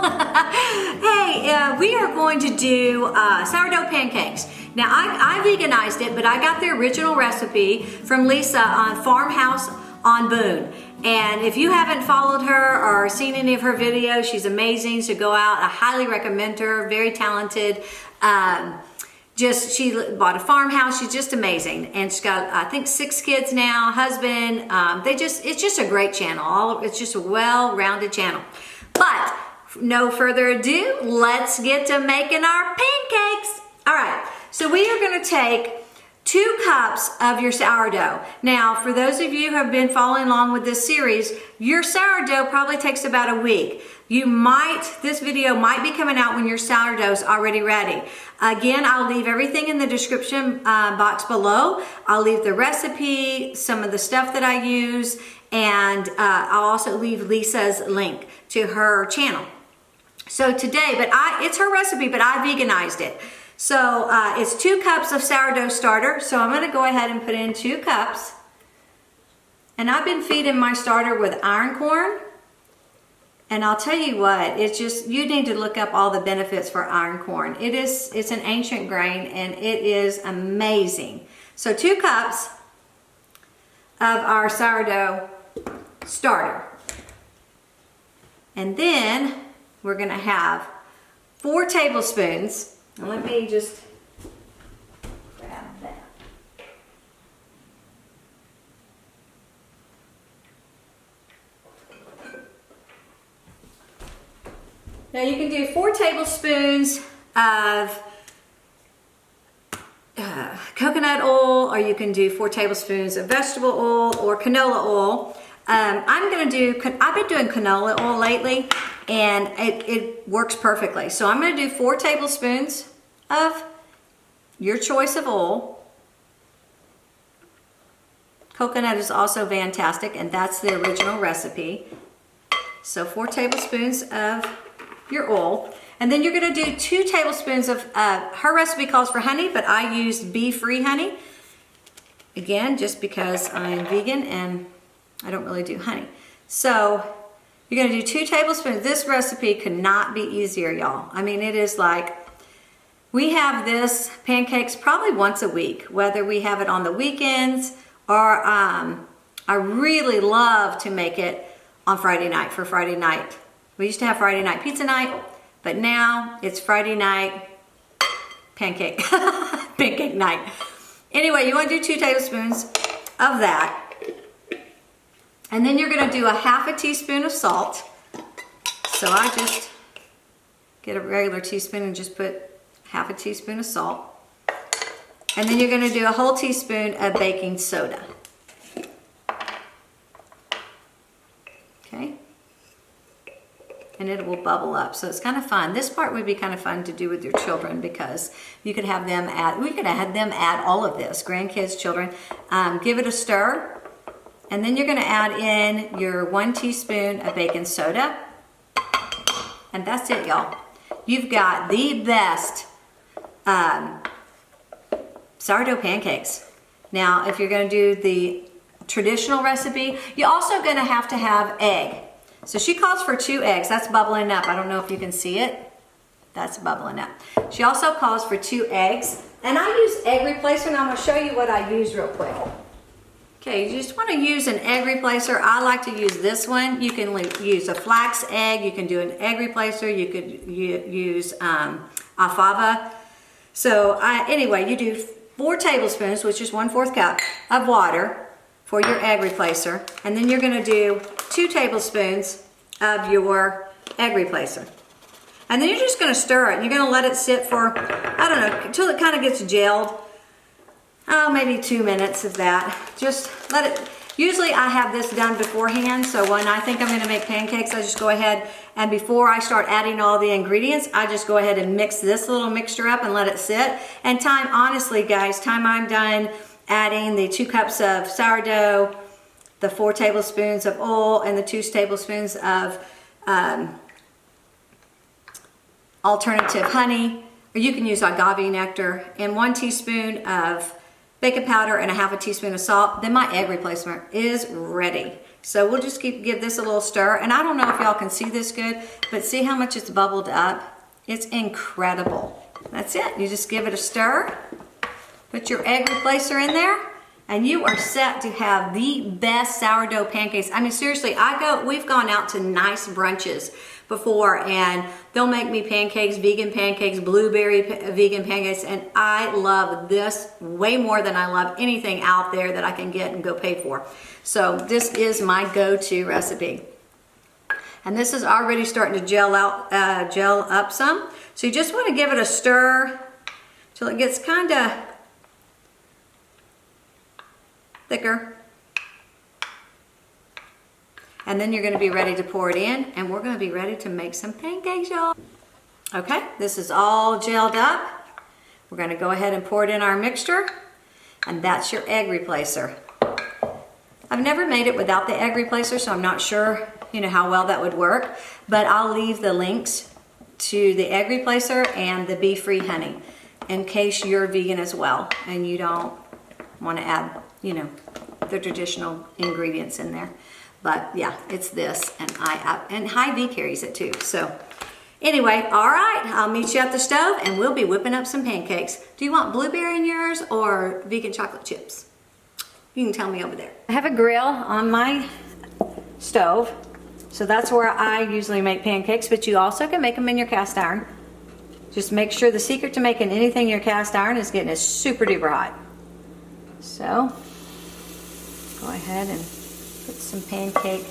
Hey, we are going to do sourdough pancakes. Now, I veganized it, but I got the original recipe from Lisa on Farmhouse on BOONE. And if you haven't followed her or seen any of her videos, she's amazing. So go out. I highly recommend her. Very talented. She bought a farmhouse. She's just amazing. And she's got, I think, 6 kids now, husband. It's just a great channel. It's just a well-rounded channel. But no further ado, let's get to making our pancakes. All right, so we are gonna take 2 cups of your sourdough. Now, for those of you who have been following along with this series, your sourdough probably takes about a week. This video might be coming out when your sourdough's already ready. Again, I'll leave everything in the description box below. I'll leave the recipe, some of the stuff that I use, and I'll also leave Lisa's link to her channel. So today, it's her recipe, but I veganized it. So it's 2 cups of sourdough starter. So I'm gonna go ahead and put in 2 cups. And I've been feeding my starter with iron corn. And I'll tell you what, it's just, you need to look up all the benefits for iron corn. It's an ancient grain and it is amazing. So 2 cups of our sourdough starter. And then we're gonna have 4 tablespoons. Now let me just grab that. Now you can do 4 tablespoons of coconut oil, or you can do 4 tablespoons of vegetable oil or canola oil. I've been doing canola oil lately, and it works perfectly. So I'm gonna do 4 tablespoons of your choice of oil. Coconut is also fantastic, and that's the original recipe. So 4 tablespoons of your oil. And then you're gonna do 2 tablespoons of, her recipe calls for honey, but I used bee-free honey. Again, just because I'm vegan and I don't really do honey. So you're gonna do 2 tablespoons. This recipe could not be easier, y'all. I mean, it is like, we have this pancakes probably once a week, whether we have it on the weekends or I really love to make it on Friday night for Friday night. We used to have Friday night pizza night, but now it's Friday night pancake night. Anyway, you want to do 2 tablespoons of that. And then you're going to do a half a teaspoon of salt. So I just get a regular teaspoon and just put half a teaspoon of salt. And then you're going to do a whole teaspoon of baking soda. Okay. And it will bubble up. So it's kind of fun. This part would be kind of fun to do with your children, because you could have them we could have them add all of this, grandkids, children. Give it a stir. And then you're gonna add in your 1 teaspoon of baking soda. And that's it, y'all. You've got the best sourdough pancakes. Now, if you're gonna do the traditional recipe, you're also gonna have to have egg. So she calls for 2 eggs. That's bubbling up. I don't know if you can see it. That's bubbling up. She also calls for 2 eggs. And I use egg replacer, and I'm gonna show you what I use real quick. Okay, you just wanna use an egg replacer. I like to use this one. You can use a flax egg. You can do an egg replacer. You could use alfalfa. So anyway, you do 4 tablespoons, which is 1/4 cup of water for your egg replacer. And then you're gonna do 2 tablespoons of your egg replacer. And then you're just gonna stir it. And you're gonna let it sit for, I don't know, until it kind of gets gelled. Oh, maybe 2 minutes of that. Just let it, usually I have this done beforehand. So when I think I'm gonna make pancakes, I just go ahead and before I start adding all the ingredients, I just go ahead and mix this little mixture up and let it sit. And honestly guys, time I'm done adding the 2 cups of sourdough, the 4 tablespoons of oil, and the 2 tablespoons of alternative honey, or you can use agave nectar, and 1 teaspoon of baking powder and a half a teaspoon of salt, then my egg replacement is ready. So we'll just give this a little stir. And I don't know if y'all can see this good, but see how much it's bubbled up? It's incredible. That's it. You just give it a stir. Put your egg replacer in there, and you are set to have the best sourdough pancakes. I mean, seriously, we've gone out to nice brunches before, and they'll make me pancakes, vegan pancakes, blueberry vegan pancakes, and I love this way more than I love anything out there that I can get and go pay for. So this is my go-to recipe. And this is already starting to gel up some. So you just want to give it a stir till it gets kind of thicker. And then you're going to be ready to pour it in, and we're going to be ready to make some pancakes, y'all. Okay, this is all gelled up. We're going to go ahead and pour it in our mixture, and that's your egg replacer. I've never made it without the egg replacer, so I'm not sure, how well that would work, but I'll leave the links to the egg replacer and the bee-free honey in case you're vegan as well and you don't want to add, the traditional ingredients in there. But yeah, it's this, and Hy-Vee carries it too. So anyway, all right, I'll meet you at the stove and we'll be whipping up some pancakes. Do you want blueberry in yours or vegan chocolate chips? You can tell me over there. I have a grill on my stove, so that's where I usually make pancakes, but you also can make them in your cast iron. Just make sure the secret to making anything in your cast iron is getting it super duper hot. So go ahead and put some pancake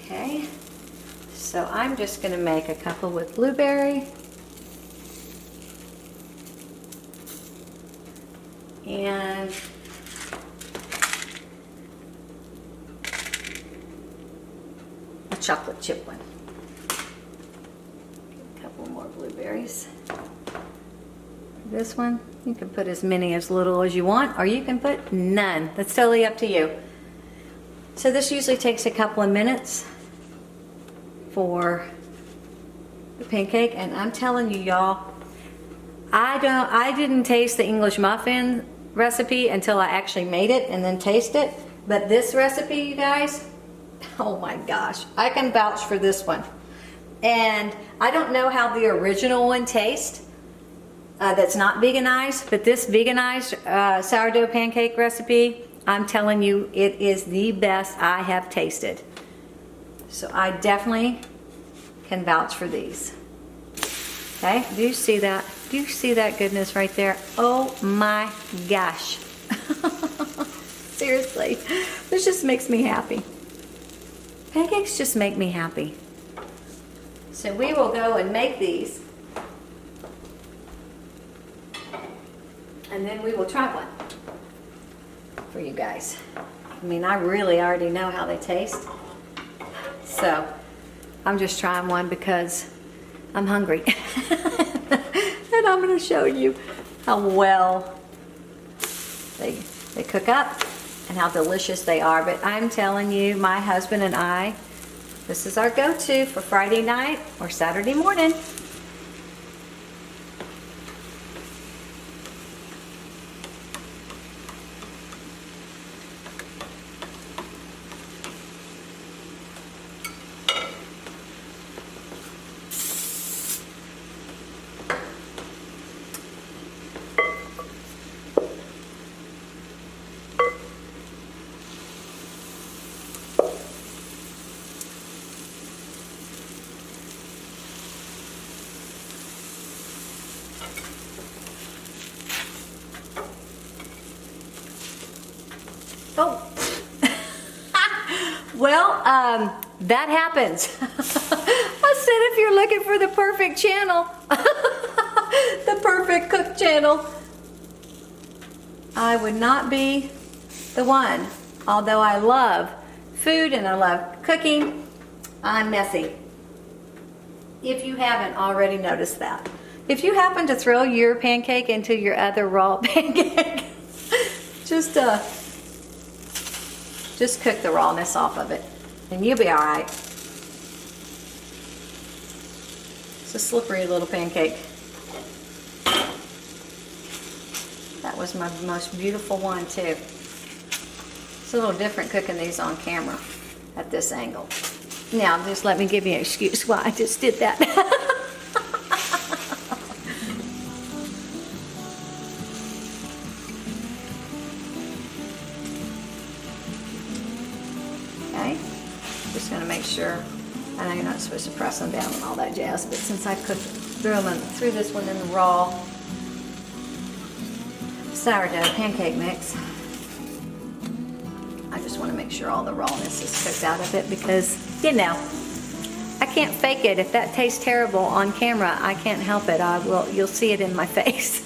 Okay, so I'm just going to make a couple with blueberry. And a chocolate chip one. A couple more blueberries. This one, you can put as many as little as you want, or you can put none. That's totally up to you. So this usually takes a couple of minutes for the pancake, and I'm telling you, y'all, I didn't taste the English muffin recipe until I actually made it and then taste it. But this recipe, you guys, oh my gosh, I can vouch for this one. And I don't know how the original one tastes that's not veganized, but this veganized sourdough pancake recipe, I'm telling you, it is the best I have tasted. So I definitely can vouch for these. Okay, do you see that? Do you see that goodness right there? Oh my gosh. Seriously, this just makes me happy. Pancakes just make me happy. So we will go and make these. And then we will try one for you guys. I mean, I really already know how they taste. So I'm just trying one because I'm hungry. And I'm going to show you how well they cook up and how delicious they are. But I'm telling you, my husband and I, this is our go-to for Friday night or Saturday morning. Oh, well, that happens. I said if you're looking for the perfect channel, the perfect cook channel, I would not be the one. Although I love food and I love cooking, I'm messy. If you haven't already noticed that. If you happen to throw your pancake into your other raw pancake, Just cook the rawness off of it, and you'll be all right. It's a slippery little pancake. That was my most beautiful one too. It's a little different cooking these on camera at this angle. Now, just let me give you an excuse why I just did that. Okay, just gonna make sure. I know you're not supposed to press them down and all that jazz, but since I cooked threw this one in the raw sourdough pancake mix, I just want to make sure all the rawness is cooked out of it, because, you know, I can't fake it. If that tastes terrible on camera, I can't help it. You'll see it in my face.